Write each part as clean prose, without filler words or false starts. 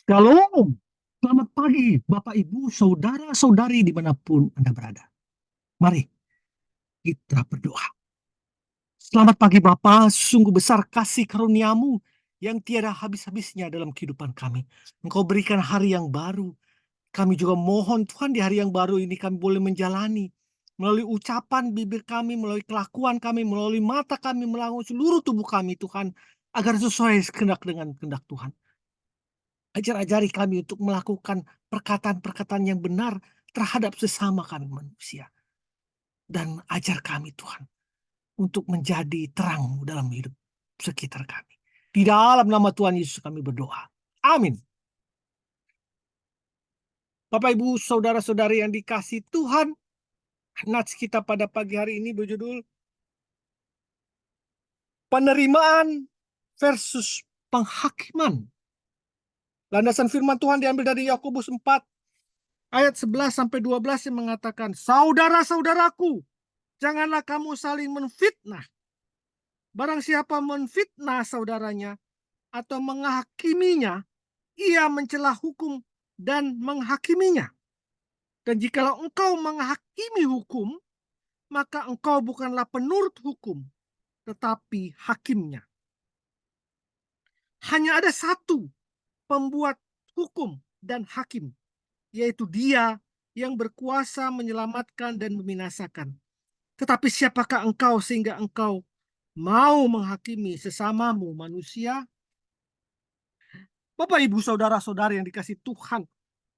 Shalom, selamat pagi Bapak Ibu, saudara-saudari dimanapun Anda berada. Mari kita berdoa. Selamat pagi Bapak, sungguh besar kasih karuniamu yang tiada habis-habisnya dalam kehidupan kami. Engkau berikan hari yang baru. Kami juga mohon Tuhan di hari yang baru ini kami boleh menjalani melalui ucapan bibir kami, melalui kelakuan kami, melalui mata kami, melalui seluruh tubuh kami Tuhan, agar sesuai kehendak dengan kehendak Tuhan. Ajar-ajari kami untuk melakukan perkataan-perkataan yang benar terhadap sesama kami manusia. Dan ajar kami Tuhan untuk menjadi terang dalam hidup sekitar kami. Di dalam nama Tuhan Yesus kami berdoa. Amin. Bapak Ibu saudara-saudari yang dikasih Tuhan, nats kita pada pagi hari ini berjudul penerimaan versus penghakiman. Landasan firman Tuhan diambil dari Yakobus 4 ayat 11 sampai 12 yang mengatakan, "Saudara-saudaraku, janganlah kamu saling menfitnah. Barang siapa menfitnah saudaranya atau menghakiminya, ia mencela hukum dan menghakiminya. Dan jikalau engkau menghakimi hukum, maka engkau bukanlah penurut hukum, tetapi hakimnya. Hanya ada satu pembuat hukum dan hakim, yaitu Dia yang berkuasa menyelamatkan dan membinasakan. Tetapi siapakah engkau sehingga engkau mau menghakimi sesamamu manusia?" Bapak, Ibu, saudara-saudari yang dikasih Tuhan,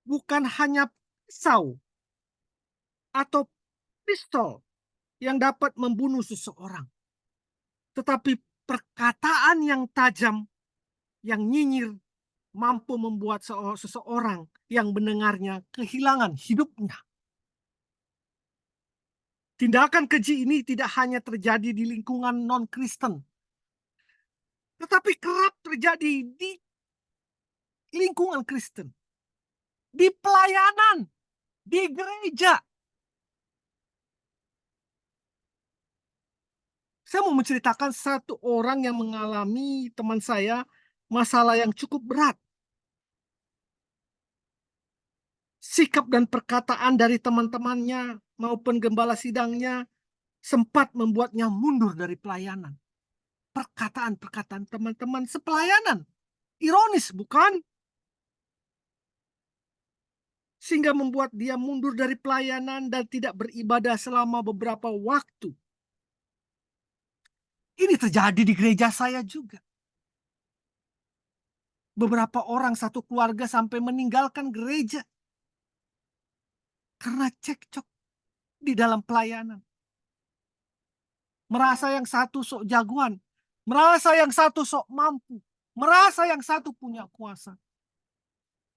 bukan hanya pisau atau pistol yang dapat membunuh seseorang, tetapi perkataan yang tajam, yang nyinyir, mampu membuat seseorang yang mendengarnya kehilangan hidupnya. Tindakan keji ini tidak hanya terjadi di lingkungan non-Kristen, tetapi kerap terjadi di lingkungan Kristen, di pelayanan, di gereja. Saya mau menceritakan satu orang yang mengalami teman saya masalah yang cukup berat. Sikap dan perkataan dari teman-temannya maupun gembala sidangnya sempat membuatnya mundur dari pelayanan. Perkataan-perkataan teman-teman sepelayanan. Ironis, bukan? Sehingga membuat dia mundur dari pelayanan dan tidak beribadah selama beberapa waktu. Ini terjadi di gereja saya juga. Beberapa orang satu keluarga sampai meninggalkan gereja karena cekcok di dalam pelayanan. Merasa yang satu sok jagoan, merasa yang satu sok mampu, merasa yang satu punya kuasa.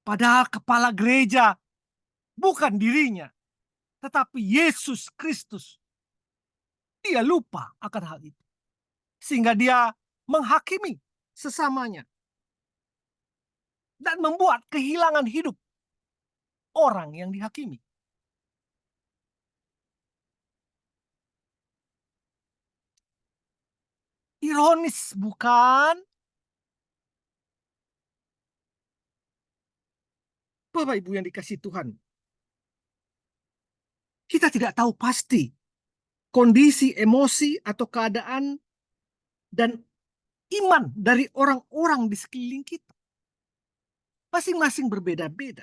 Padahal kepala gereja bukan dirinya, tetapi Yesus Kristus. Dia lupa akan hal itu. Sehingga dia menghakimi sesamanya. Dan membuat kehilangan hidup orang yang dihakimi. Ironis, bukan? Bapak Ibu yang dikasih Tuhan, kita tidak tahu pasti kondisi emosi atau keadaan dan iman dari orang-orang di sekeliling kita. Masing-masing berbeda-beda.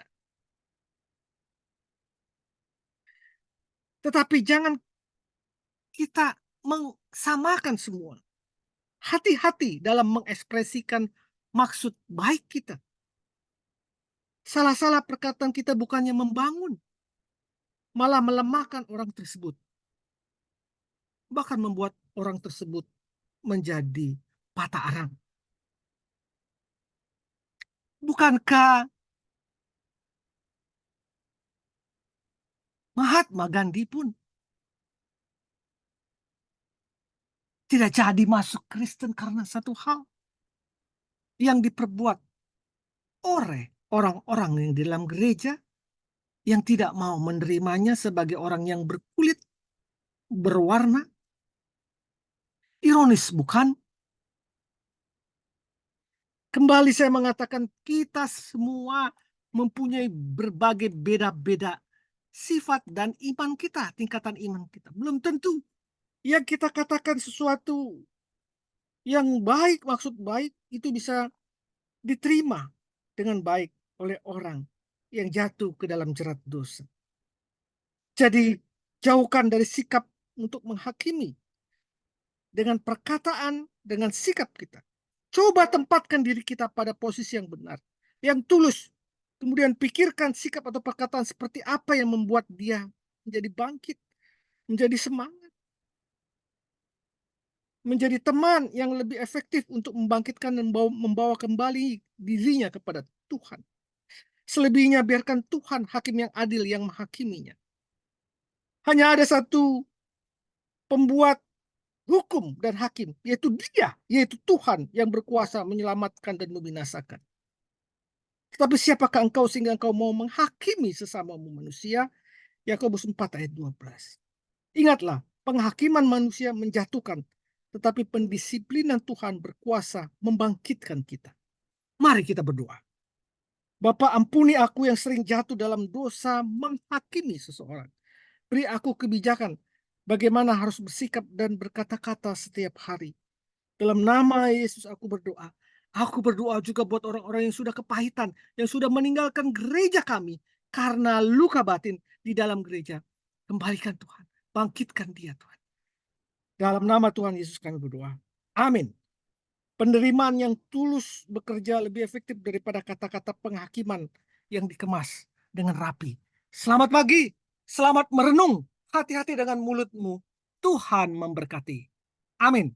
Tetapi jangan kita mengsamakan semua. Hati-hati dalam mengekspresikan maksud baik kita. Salah-salah perkataan kita bukannya membangun, malah melemahkan orang tersebut. Bahkan membuat orang tersebut menjadi patah arang. Bukankah Mahatma Gandhi pun tidak jadi masuk Kristen karena satu hal yang diperbuat oleh orang-orang yang di dalam gereja yang tidak mau menerimanya sebagai orang yang berkulit, berwarna. Ironis, bukan? Kembali saya mengatakan kita semua mempunyai berbagai beda-beda sifat dan iman kita, tingkatan iman kita. Belum tentu yang kita katakan sesuatu yang baik, maksud baik, itu bisa diterima dengan baik oleh orang yang jatuh ke dalam jerat dosa. Jadi jauhkan dari sikap untuk menghakimi dengan perkataan, dengan sikap kita. Coba tempatkan diri kita pada posisi yang benar, yang tulus. Kemudian pikirkan sikap atau perkataan seperti apa yang membuat dia menjadi bangkit, menjadi semangat, menjadi teman yang lebih efektif untuk membangkitkan dan membawa kembali dirinya kepada Tuhan. Selebihnya biarkan Tuhan hakim yang adil yang menghakiminya. Hanya ada satu pembuat hukum dan hakim, yaitu Dia, yaitu Tuhan yang berkuasa menyelamatkan dan membinasakan. Tetapi siapakah engkau sehingga engkau mau menghakimi sesamamu manusia? Yakobus 4 ayat 12. Ingatlah, penghakiman manusia menjatuhkan, tetapi pendisiplinan Tuhan berkuasa membangkitkan kita. Mari kita berdoa. Bapa, ampuni aku yang sering jatuh dalam dosa menghakimi seseorang. Beri aku kebijakan bagaimana harus bersikap dan berkata-kata setiap hari. Dalam nama Yesus aku berdoa. Aku berdoa juga buat orang-orang yang sudah kepahitan, yang sudah meninggalkan gereja kami karena luka batin di dalam gereja. Kembalikan Tuhan, bangkitkan dia Tuhan. Dalam nama Tuhan Yesus kami berdoa. Amin. Penerimaan yang tulus bekerja lebih efektif daripada kata-kata penghakiman yang dikemas dengan rapi. Selamat pagi, selamat merenung. Hati-hati dengan mulutmu. Tuhan memberkati. Amin.